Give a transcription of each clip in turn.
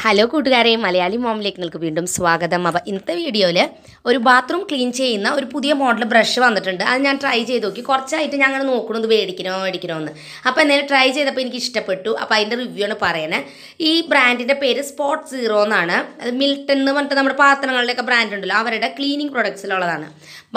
Hello കൂട്ടുകാരെ, മലയാളി മോമിലേക്ക് നിങ്ങൾക്ക് വീണ്ടും സ്വാഗതം. അപ്പോൾ ഇന്നത്തെ വീഡിയോയിൽ ഒരു ബാത്റൂം ക്ലീൻ ചെയ്യുന്ന ഒരു പുതിയ മോഡൽ ബ്രഷ് വന്നിട്ടുണ്ട്. അത് ഞാൻ ട്രൈ ചെയ്ത് നോക്കി. കുറച്ചായിട്ട് ഞാൻ അങ്ങനെ നോക്കണത് മേടിക്കണോ എന്ന്. അപ്പോൾ എന്തായാലും ട്രൈ ചെയ്തപ്പോൾ എനിക്ക് ഇഷ്ടപ്പെട്ടു. അപ്പോൾ അതിൻ്റെ റിവ്യൂ ആണ് പറയണേ. ഈ ബ്രാൻഡിൻ്റെ പേര് സ്പോട്ട് സീറോ എന്നാണ്. അത് മിൽട്ടൺ എന്ന് പറഞ്ഞിട്ട് നമ്മുടെ പാത്രങ്ങളുടെയൊക്കെ ബ്രാൻഡ് ഉണ്ടല്ലോ, അവരുടെ ക്ലീനിങ് പ്രൊഡക്ട്സിലുള്ളതാണ്.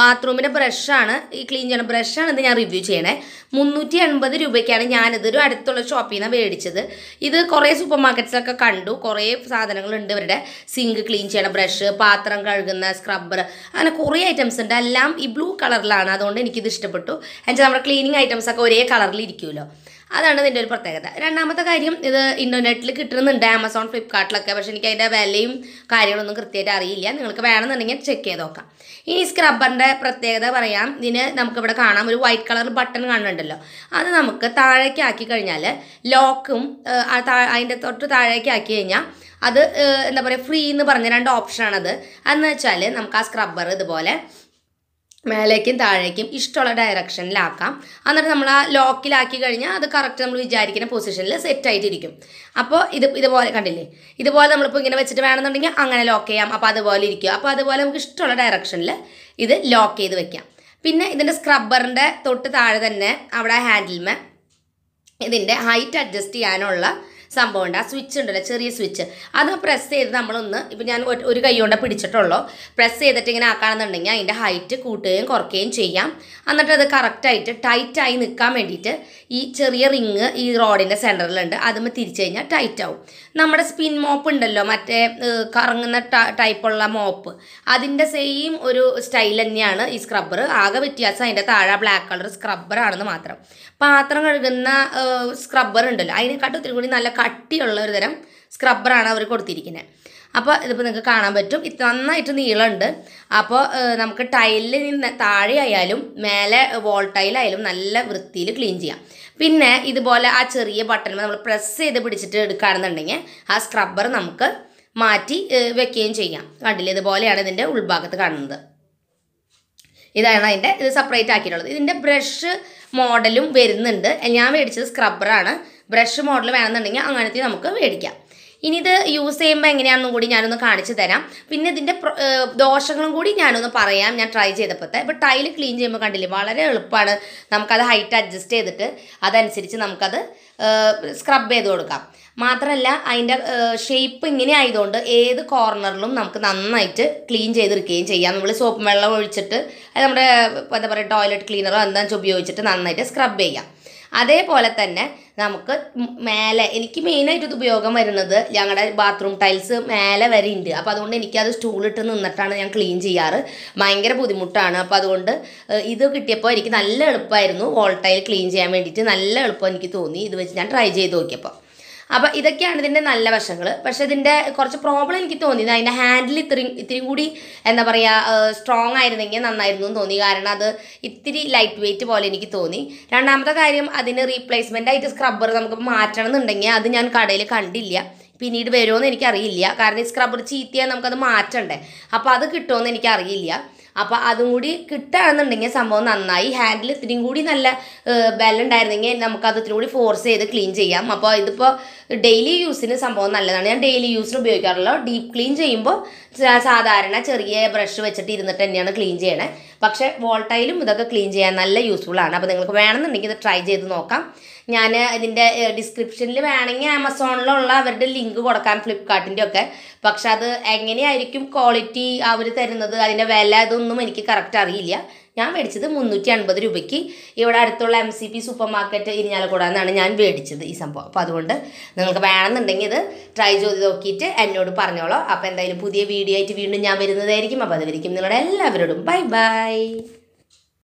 ബാത്റൂമിൻ്റെ ബ്രഷാണ്, ഈ ക്ലീൻ ചെയ്യുന്ന ബ്രഷാണ് ഇത് ഞാൻ റിവ്യൂ ചെയ്യണേ. 380 രൂപയ്ക്കാണ് ഞാനിതൊരു അടുത്തുള്ള ഷോപ്പിൽ നിന്ന് മേടിച്ചത്. ഇത് കുറേ സൂപ്പർ മാർക്കറ്റ്സിലൊക്കെ കണ്ടു. കുറേ സാധനങ്ങളുണ്ട് ഇവരുടെ. സിങ്ക് ക്ലീൻ ചെയ്യണ ബ്രഷ്, പാത്രം കഴുകുന്ന സ്ക്രബ്ബർ, അങ്ങനെ കുറേ ഐറ്റംസ് ഉണ്ട്. എല്ലാം ഈ ബ്ലൂ കളറിലാണ്. അതുകൊണ്ട് എനിക്കിത് ഇഷ്ടപ്പെട്ടു. എന്നുവെച്ചാൽ നമ്മുടെ ക്ലീനിങ് ഐറ്റംസൊക്കെ ഒരേ കളറിൽ ഇരിക്കുമല്ലോ, അതാണ് ഇതിൻ്റെ ഒരു പ്രത്യേകത. രണ്ടാമത്തെ കാര്യം, ഇത് ഇൻ്റർനെറ്റിൽ കിട്ടുന്നുണ്ട്, ആമസോൺ, ഫ്ലിപ്കാർട്ടിലൊക്കെ. പക്ഷേ എനിക്ക് അതിൻ്റെ വിലയും കാര്യങ്ങളൊന്നും കൃത്യമായിട്ട് അറിയില്ല. നിങ്ങൾക്ക് വേണമെന്നുണ്ടെങ്കിൽ ചെക്ക് ചെയ്ത് നോക്കാം. ഇനി സ്ക്രബ്ബറിൻ്റെ പ്രത്യേകത പറയാം. ഇതിന് നമുക്കിവിടെ കാണാം ഒരു വൈറ്റ് കളർ ബട്ടൺ കാണുന്നുണ്ടല്ലോ. അത് നമുക്ക് താഴേക്ക് ആക്കി കഴിഞ്ഞാൽ ലോക്കും അതിൻ്റെ തൊട്ട് താഴേക്ക് ആക്കി കഴിഞ്ഞാൽ അത് എന്താ പറയുക, ഫ്രീ എന്ന് പറഞ്ഞ 2 ഓപ്ഷനാണത്. അതെന്ന് വെച്ചാൽ നമുക്ക് ആ സ്ക്രബ്ബർ ഇതുപോലെ മേലേക്കും താഴേക്കും ഇഷ്ടമുള്ള ഡയറക്ഷനിലാക്കാം. എന്നിട്ട് നമ്മൾ ആ ലോക്കിലാക്കി കഴിഞ്ഞാൽ അത് കറക്റ്റ് നമ്മൾ വിചാരിക്കുന്ന പൊസിഷനിൽ സെറ്റായിട്ടിരിക്കും. അപ്പോൾ ഇതുപോലെ കണ്ടില്ലേ, ഇതുപോലെ നമ്മളിപ്പോൾ ഇങ്ങനെ വെച്ചിട്ട് വേണമെന്നുണ്ടെങ്കിൽ അങ്ങനെ ലോക്ക് ചെയ്യാം. അപ്പോൾ അതുപോലെ ഇരിക്കും. അപ്പോൾ അതുപോലെ നമുക്ക് ഇഷ്ടമുള്ള ഡയറക്ഷനിൽ ഇത് ലോക്ക് ചെയ്ത് വെക്കാം. പിന്നെ ഇതിൻ്റെ സ്ക്രബ്ബറിൻ്റെ തൊട്ട് താഴെ തന്നെ അവിടെ ഹാൻഡിൽമേ ഇതിൻ്റെ ഹൈറ്റ് അഡ്ജസ്റ്റ് ചെയ്യാനുള്ള സംഭവമുണ്ട്. ആ സ്വിച്ച് ഉണ്ടല്ലോ, ചെറിയ സ്വിച്ച്, അത് പ്രസ് ചെയ്ത് നമ്മളൊന്ന്, ഇപ്പം ഞാൻ ഒരു കൈ കൊണ്ട് പിടിച്ചിട്ടുള്ളൂ, പ്രസ് ചെയ്തിട്ട് ഇങ്ങനെ ആക്കുകയാണെന്നുണ്ടെങ്കിൽ അതിൻ്റെ ഹൈറ്റ് കൂട്ടുകയും കുറയ്ക്കുകയും ചെയ്യാം. എന്നിട്ട് അത് കറക്റ്റായിട്ട് ടൈറ്റായി നിൽക്കാൻ വേണ്ടിയിട്ട് ഈ ചെറിയ റിങ് ഈ റോഡിൻ്റെ സെൻറ്ററിലുണ്ട്. അതുമ്പോൾ തിരിച്ചു കഴിഞ്ഞാൽ ടൈറ്റ് ആവും. നമ്മുടെ സ്പിൻ മോപ്പ് ഉണ്ടല്ലോ, മറ്റേ കറങ്ങുന്ന ടൈപ്പുള്ള മോപ്പ്, അതിൻ്റെ സെയിം ഒരു സ്റ്റൈൽ തന്നെയാണ് ഈ സ്ക്രബ്ബർ. ആകെ വ്യത്യാസം അതിൻ്റെ താഴെ ബ്ലാക്ക് കളർ സ്ക്രബ്ബറാണെന്ന് മാത്രം. പാത്രം കഴുകുന്ന സ്ക്രബ്ബർ ഉണ്ടല്ലോ, അതിനെക്കാട്ടും ഒത്തിരി കൂടി നല്ല കട്ടിയുള്ള ഒരു തരം സ്ക്രബ്ബറാണ് അവർ കൊടുത്തിരിക്കുന്നത്. അപ്പോൾ ഇതിപ്പോൾ നിങ്ങൾക്ക് കാണാൻ പറ്റും, ഇത് നന്നായിട്ട് നീളമുണ്ട്. അപ്പോൾ നമുക്ക് ടൈലിൽ നിന്ന് താഴെ ആയാലും മേലെ വോൾ ടൈലായാലും നല്ല വൃത്തിയിൽ ക്ലീൻ ചെയ്യാം. പിന്നെ ഇതുപോലെ ആ ചെറിയ ബട്ടൺ നമ്മൾ പ്രസ് ചെയ്ത് പിടിച്ചിട്ട് എടുക്കുകയാണെന്നുണ്ടെങ്കിൽ ആ സ്ക്രബ്ബർ നമുക്ക് മാറ്റി വെക്കുകയും ചെയ്യാം. കണ്ടില്ലേ, ഇതുപോലെയാണ് ഇതിൻ്റെ ഉൾഭാഗത്ത് കാണുന്നത്. ഇതാണ് അതിൻ്റെ ഇത് സെപ്പറേറ്റ് ആക്കിയിട്ടുള്ളത്. ഇതിൻ്റെ ബ്രഷ് മോഡലും വരുന്നുണ്ട്. ഞാൻ മേടിച്ചത് സ്ക്രബ്ബറാണ്. ബ്രഷ് മോഡൽ വേണമെന്നുണ്ടെങ്കിൽ അങ്ങനത്തെ നമുക്ക് മേടിക്കാം. ഇനി ഇത് യൂസ് ചെയ്യുമ്പോൾ എങ്ങനെയാണെന്നും കൂടി ഞാനൊന്ന് കാണിച്ചു തരാം. പിന്നെ ഇതിൻ്റെ ദോഷങ്ങളും കൂടി ഞാനൊന്ന് പറയാം. ഞാൻ ട്രൈ ചെയ്തപ്പോഴത്തെ ഇപ്പോൾ ടൈല് ക്ലീൻ ചെയ്യുമ്പോൾ കണ്ടില്ലേ, വളരെ എളുപ്പമാണ്. നമുക്കത് ഹൈറ്റ് അഡ്ജസ്റ്റ് ചെയ്തിട്ട് അതനുസരിച്ച് നമുക്കത് സ്ക്രബ് ചെയ്ത് കൊടുക്കാം. മാത്രമല്ല അതിൻ്റെ ഷേപ്പ് ഇങ്ങനെ ആയതുകൊണ്ട് ഏത് കോർണറിലും നമുക്ക് നന്നായിട്ട് ക്ലീൻ ചെയ്തെടുക്കുകയും ചെയ്യാം. നമ്മൾ സോപ്പ് വെള്ളം ഒഴിച്ചിട്ട് അത് നമ്മുടെ എന്താ പറയുക ടോയ്ലറ്റ് ക്ലീനറോ എന്താണെന്ന് വെച്ചാൽ ഉപയോഗിച്ചിട്ട് നന്നായിട്ട് സ്ക്രബ് ചെയ്യാം. അതേപോലെ തന്നെ നമുക്ക് മേലെ, എനിക്ക് മെയിനായിട്ട് ഇത് ഉപയോഗം വരുന്നത് ഞങ്ങളുടെ ബാത്റൂം ടൈൽസ് മേലെ വരെ ഉണ്ട്. അപ്പോൾ അതുകൊണ്ട് എനിക്കത് സ്റ്റൂളിട്ട് നിന്നിട്ടാണ് ഞാൻ ക്ലീൻ ചെയ്യാറ്. ഭയങ്കര ബുദ്ധിമുട്ടാണ്. അപ്പോൾ അതുകൊണ്ട് ഇത് കിട്ടിയപ്പോൾ എനിക്ക് നല്ല എളുപ്പമായിരുന്നു. വോൾ ടൈൽ ക്ലീൻ ചെയ്യാൻ വേണ്ടിയിട്ട് നല്ല എളുപ്പം എനിക്ക് തോന്നി. ഇത് വെച്ച് ഞാൻ ട്രൈ ചെയ്ത് നോക്കിയപ്പോൾ. അപ്പോൾ ഇതൊക്കെയാണ് ഇതിൻ്റെ നല്ല വശങ്ങൾ. പക്ഷേ ഇതിൻ്റെ കുറച്ച് പ്രോബ്ലം എനിക്ക് തോന്നിയത് അതിൻ്റെ ഹാൻഡിൽ ഇത്തിരി കൂടി എന്താ പറയുക സ്ട്രോങ് ആയിരുന്നെങ്കിൽ നന്നായിരുന്നു എന്ന് തോന്നി. കാരണം അത് ഇത്തിരി ലൈറ്റ് വെയിറ്റ് പോലെ എനിക്ക് തോന്നി. രണ്ടാമത്തെ കാര്യം, അതിന് റീപ്ലേസ്മെൻ്റ് ആയിട്ട് സ്ക്രബ്ബർ നമുക്ക് മാറ്റണം എന്നുണ്ടെങ്കിൽ അത് ഞാൻ കടയിൽ കണ്ടില്ല. പിന്നീട് വരുമോ എന്ന് എനിക്കറിയില്ല. കാരണം ഈ സ്ക്രബ്ബർ ചീത്തയാൽ നമുക്കത് മാറ്റണ്ടേ. അപ്പോൾ അത് കിട്ടുമോ എന്ന് എനിക്കറിയില്ല. അപ്പോൾ അതും കൂടി കിട്ടുകയാണെന്നുണ്ടെങ്കിൽ സംഭവം നന്നായി. ഹാൻഡിൽ ഇത്തിരിയും കൂടി നല്ല ബലമുണ്ടായിരുന്നെങ്കിൽ നമുക്കത് ഇത്തിരി കൂടി ഫോഴ്സ് ചെയ്ത് ക്ലീൻ ചെയ്യാം. അപ്പോൾ ഇതിപ്പോൾ ഡെയിലി യൂസിന് സംഭവം നല്ലതാണ്. ഞാൻ ഡെയിലി യൂസിന് ഉപയോഗിക്കാറുള്ളൂ. ഡീപ്പ് ക്ലീൻ ചെയ്യുമ്പോൾ സാധാരണ ചെറിയ ബ്രഷ് വെച്ചിട്ട് ഇരുന്നിട്ട് തന്നെയാണ് ക്ലീൻ ചെയ്യണേ. പക്ഷേ വോൾട്ടൈലും ഇതൊക്കെ ക്ലീൻ ചെയ്യാൻ നല്ല യൂസ്ഫുള്ളാണ്. അപ്പോൾ നിങ്ങൾക്ക് വേണമെന്നുണ്ടെങ്കിൽ ഇത് ട്രൈ ചെയ്ത് നോക്കാം. ഞാൻ ഇതിൻ്റെ ഡിസ്ക്രിപ്ഷനിൽ വേണമെങ്കിൽ ആമസോണിലുള്ള അവരുടെ ലിങ്ക് കൊടുക്കാം, ഫ്ലിപ്കാർട്ടിൻ്റെ ഒക്കെ. പക്ഷെ അത് എങ്ങനെയായിരിക്കും ക്വാളിറ്റി അവർ തരുന്നത്, അതിൻ്റെ വില ഇതൊന്നും എനിക്ക് കറക്റ്റ് അറിയില്ല. ഞാൻ മേടിച്ചത് 350 രൂപയ്ക്ക് ഇവിടെ അടുത്തുള്ള MCP സൂപ്പർ മാർക്കറ്റ് ഇരിഞ്ഞാലക്കുട എന്നാണ് ഞാൻ മേടിച്ചത് ഈ സംഭവം. അപ്പോൾ അതുകൊണ്ട് നിങ്ങൾക്ക് വേണമെന്നുണ്ടെങ്കിൽ ഇത് ട്രൈ ചെയ്ത് നോക്കിയിട്ട് എന്നോട് പറഞ്ഞോളൂ. അപ്പോൾ എന്തായാലും പുതിയ വീഡിയോ ആയിട്ട് വീണ്ടും ഞാൻ വരുന്നതായിരിക്കും. അപ്പോൾ അതുവരിക്കും നിങ്ങളുടെ എല്ലാവരോടും ബൈ ബൈ.